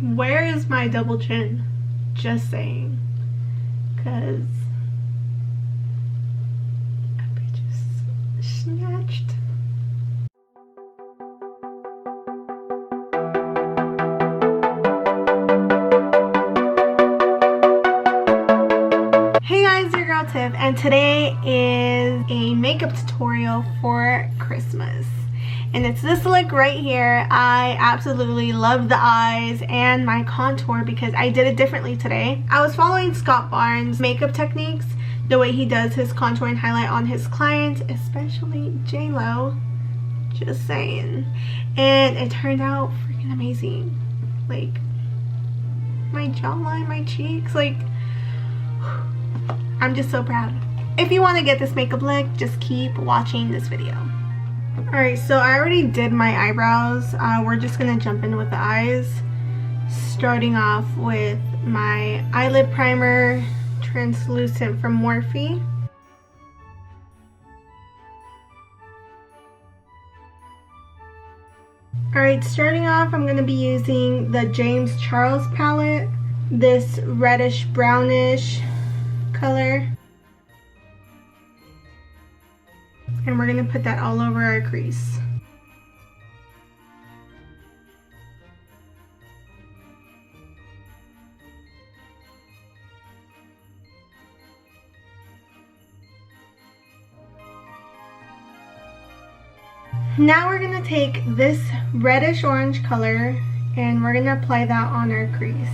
Where is my double chin? Just saying. Because that bitch is snatched. Hey guys, your girl Tiff, and today is a makeup tutorial for Christmas. And it's this look right here. I absolutely love the eyes and my contour because I did it differently today. I was following Scott Barnes' makeup techniques, the way he does his contour and highlight on his clients, especially J-Lo. Just saying. And it turned out freaking amazing. Like, my jawline, my cheeks, like, I'm just so proud. If you want to get this makeup look, just keep watching this video. Alright, so I already did my eyebrows. We're just going to jump in with the eyes. Starting off with my eyelid primer, translucent from Morphe. Alright, starting off, I'm going to be using the James Charles palette. This reddish brownish color. And we're going to put that all over our crease. Now we're going to take this reddish orange color and we're going to apply that on our crease.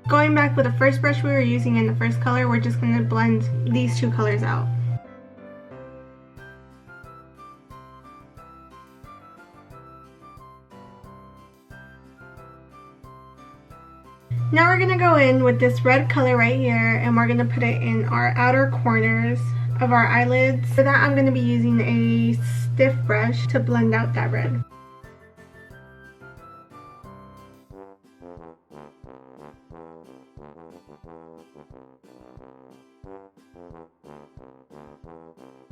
Going back with the first brush we were using in the first color, we're just going to blend these two colors out. Now we're going to go in with this red color right here and we're going to put it in our outer corners of our eyelids. For that I'm going to be using a stiff brush to blend out that red.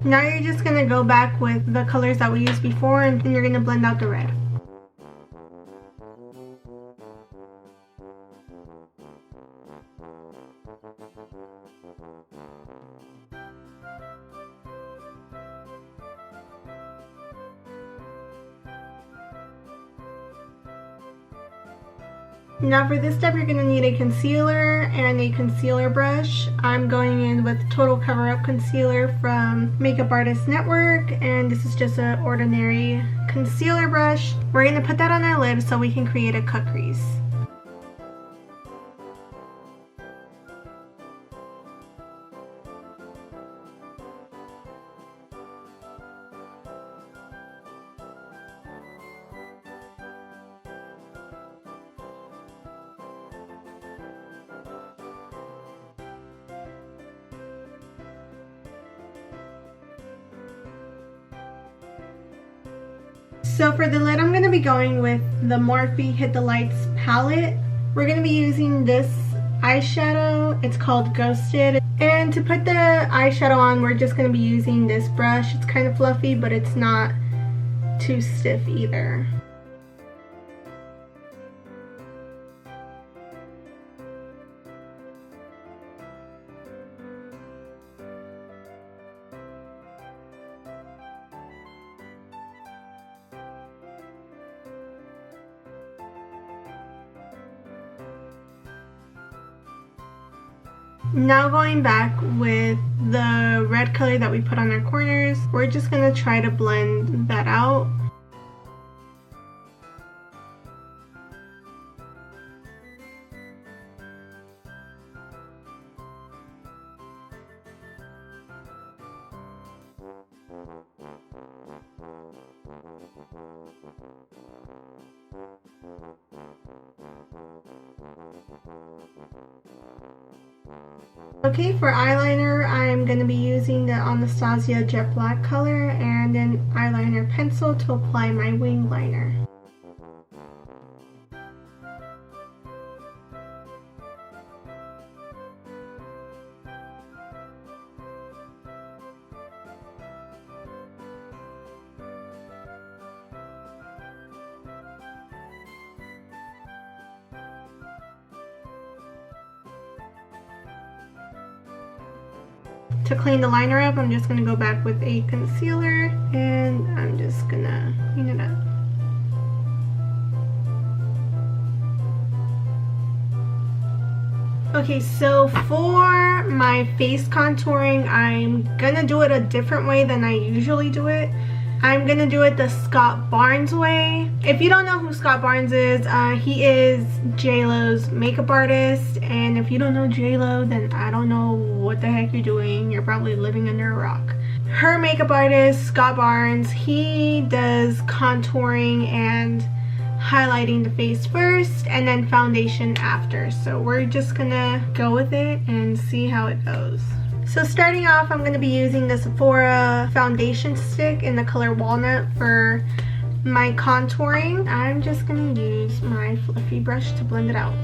Now you're just going to go back with the colors that we used before and you're going to blend out the red. Now for this step you're going to need a concealer and a concealer brush. I'm going in with Total Cover Up Concealer from Makeup Artist Network, and this is just an ordinary concealer brush. We're going to put that on our lid so we can create a cut crease. So for the lid, I'm going to be going with the Morphe Hit the Lights palette. We're going to be using this eyeshadow. It's called Ghosted. And to put the eyeshadow on, we're just going to be using this brush. It's kind of fluffy, but it's not too stiff either. Now going back with the red color that we put on our corners, we're just going to try to blend that out. Okay, for eyeliner, I'm going to be using the Anastasia Jet Black color and an eyeliner pencil to apply my wing liner. To clean the liner up, I'm just gonna go back with a concealer and I'm just gonna clean it up. Okay, so for my face contouring, I'm gonna do it a different way than I usually do it. I'm gonna do it the Scott Barnes way. If you don't know who Scott Barnes is, he is J-Lo's makeup artist, and if you don't know J-Lo, then I don't know what the heck you're doing. You're probably living under a rock. Her makeup artist, Scott Barnes, he does contouring and highlighting the face first and then foundation after. So we're just gonna go with it and see how it goes. So starting off, I'm going to be using the Sephora foundation stick in the color Walnut for my contouring. I'm just going to use my fluffy brush to blend it out.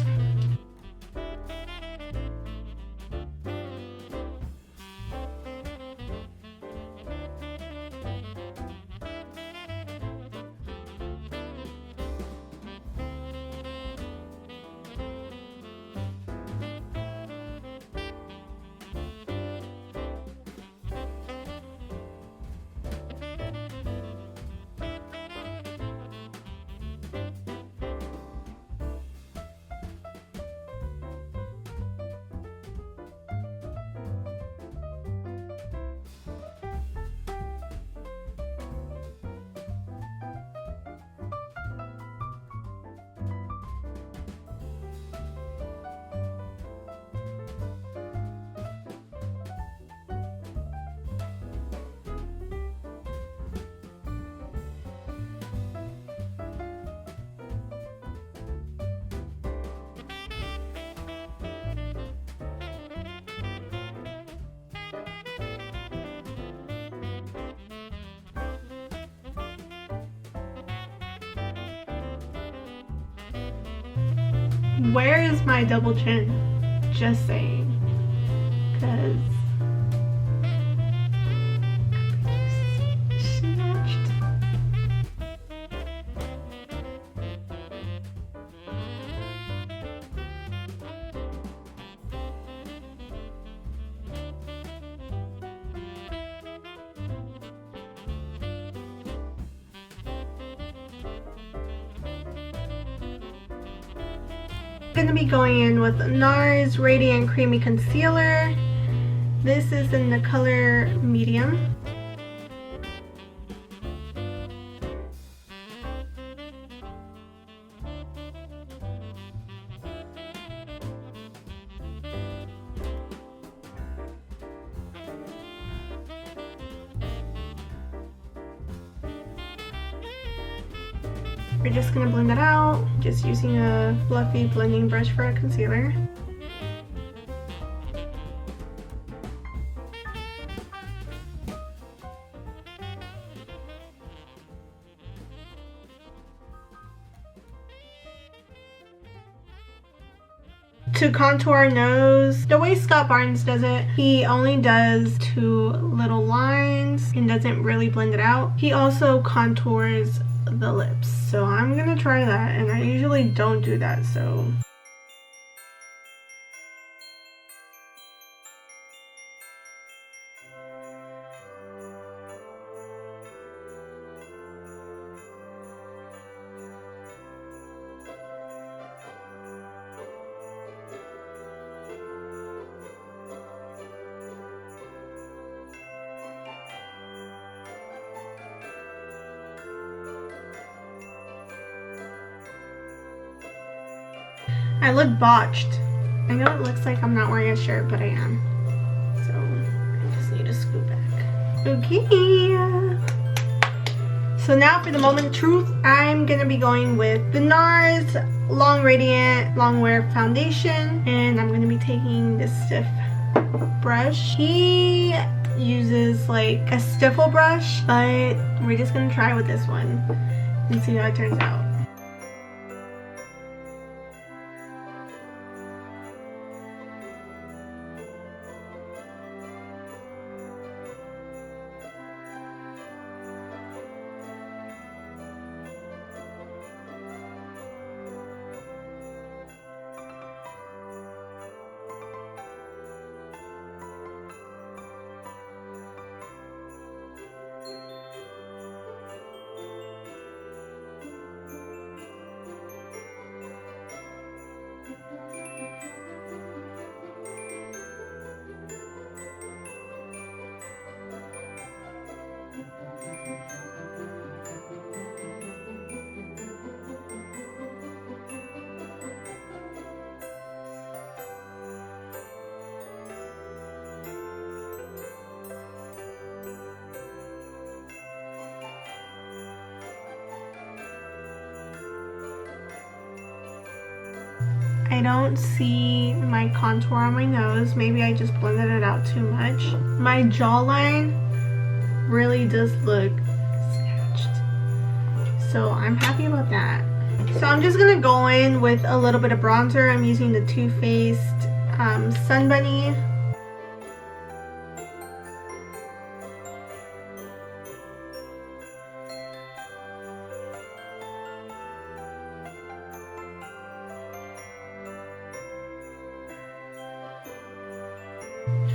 Where is my double chin? Just saying. Because snatched. I'm going to be going in with NARS Radiant Creamy Concealer. This is in the color Medium. We're just going to blend that out, just using a fluffy blending brush for a concealer. To contour our nose, the way Scott Barnes does it, he only does 2 little lines and doesn't really blend it out. He also contours the lips, so I'm gonna try that, and I usually don't do that, so I look botched. I know it looks like I'm not wearing a shirt, but I am. So I just need to scoot back. Okay. So now for the moment of truth, I'm gonna be going with the NARS Long Radiant Longwear Foundation, and I'm gonna be taking this stiff brush. He uses like a stiffle brush, but we're just gonna try with this one and see how it turns out. I don't see my contour on my nose. Maybe I just blended it out too much. My jawline really does look snatched. So I'm happy about that. So I'm just gonna go in with a little bit of bronzer. I'm using the Too Faced Sun Bunny.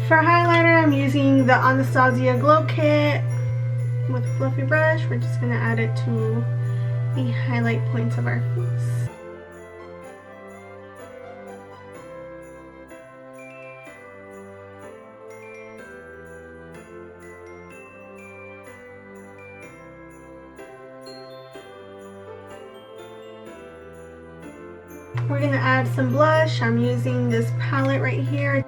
For highlighter, I'm using the Anastasia Glow Kit with a fluffy brush. We're just going to add it to the highlight points of our face. We're going to add some blush. I'm using this palette right here.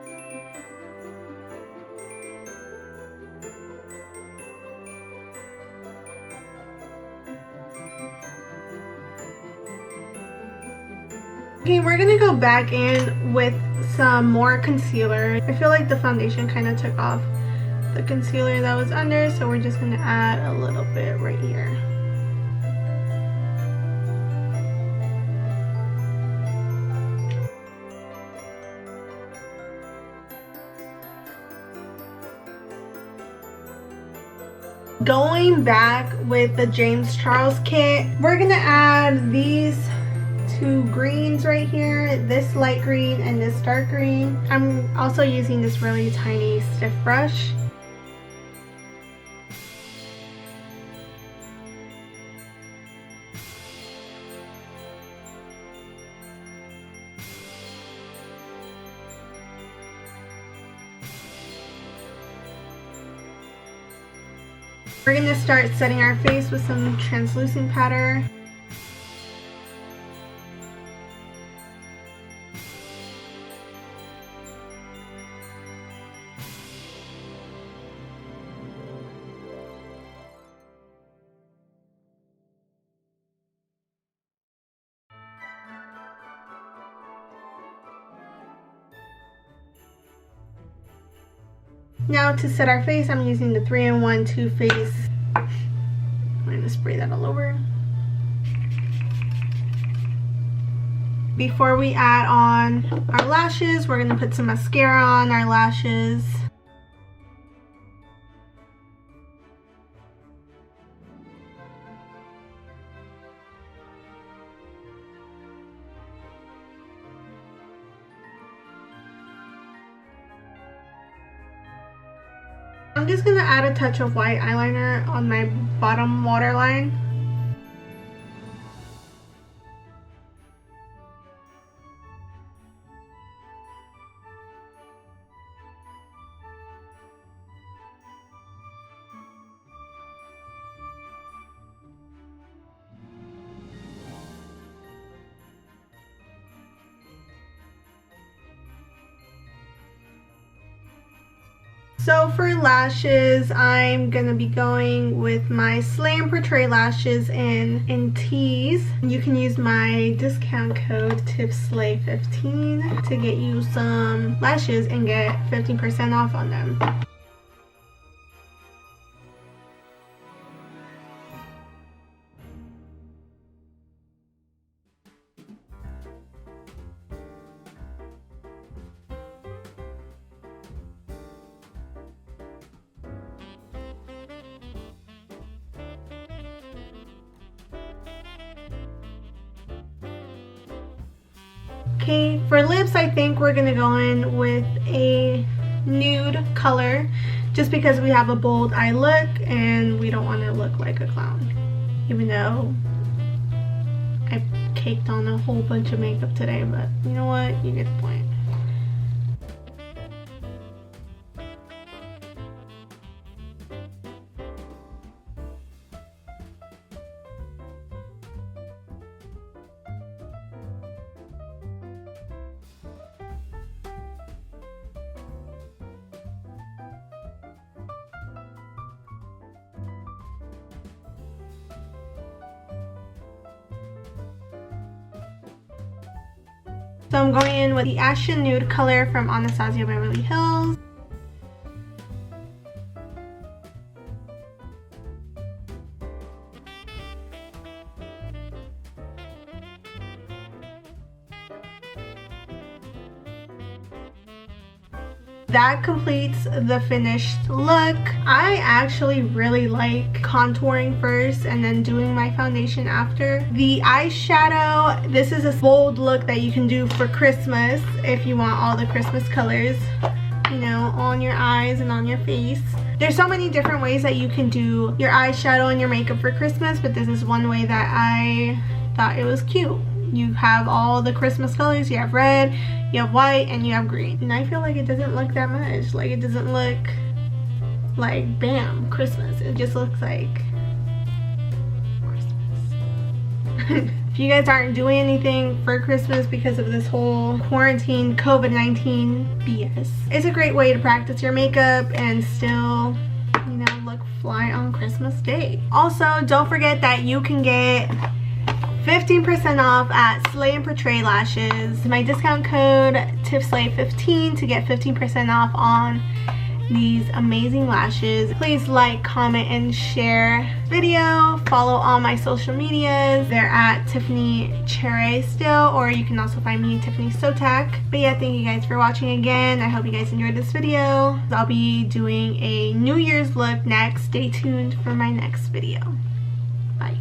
Okay, we're gonna go back in with some more concealer. I feel like the foundation kind of took off the concealer that was under, so we're just gonna add a little bit right here. Going back with the James Charles kit, we're gonna add these two greens right here, this light green and this dark green. I'm also using this really tiny stiff brush. We're going to start setting our face with some translucent powder. Now to set our face, I'm using the 3-in-1 Too Faced. I'm going to spray that all over. Before we add on our lashes, we're going to put some mascara on our lashes. I'm just going to add a touch of white eyeliner on my bottom waterline. So for lashes, I'm gonna be going with my Slam Portray lashes in Tease. You can use my discount code TIPSLAY15 to get you some lashes and get 15% off on them. Okay, for lips, I think we're gonna go in with a nude color just because we have a bold eye look and we don't want to look like a clown, even though I caked on a whole bunch of makeup today, but you know what, you get the point. So I'm going in with the Ashen Nude color from Anastasia Beverly Hills. That completes the finished look. I actually really like contouring first and then doing my foundation after. The eyeshadow, this is a bold look that you can do for Christmas if you want all the Christmas colors, you know, on your eyes and on your face. There's so many different ways that you can do your eyeshadow and your makeup for Christmas, but this is one way that I thought it was cute. You have all the Christmas colors. You have red, you have white, and you have green. And I feel like it doesn't look that much. Like, it doesn't look like, bam, Christmas. It just looks like Christmas. If you guys aren't doing anything for Christmas because of this whole quarantine COVID-19 BS, it's a great way to practice your makeup and still, you know, look fly on Christmas Day. Also, don't forget that you can get 15% off at Slay & Portray Lashes. My discount code TIFSLAY15 to get 15% off on these amazing lashes. Please like, comment, and share this video. Follow all my social medias. They're at Tiffany Cherry still, or you can also find me Tiffany Sotak. But yeah, thank you guys for watching again. I hope you guys enjoyed this video. I'll be doing a New Year's look next. Stay tuned for my next video. Bye.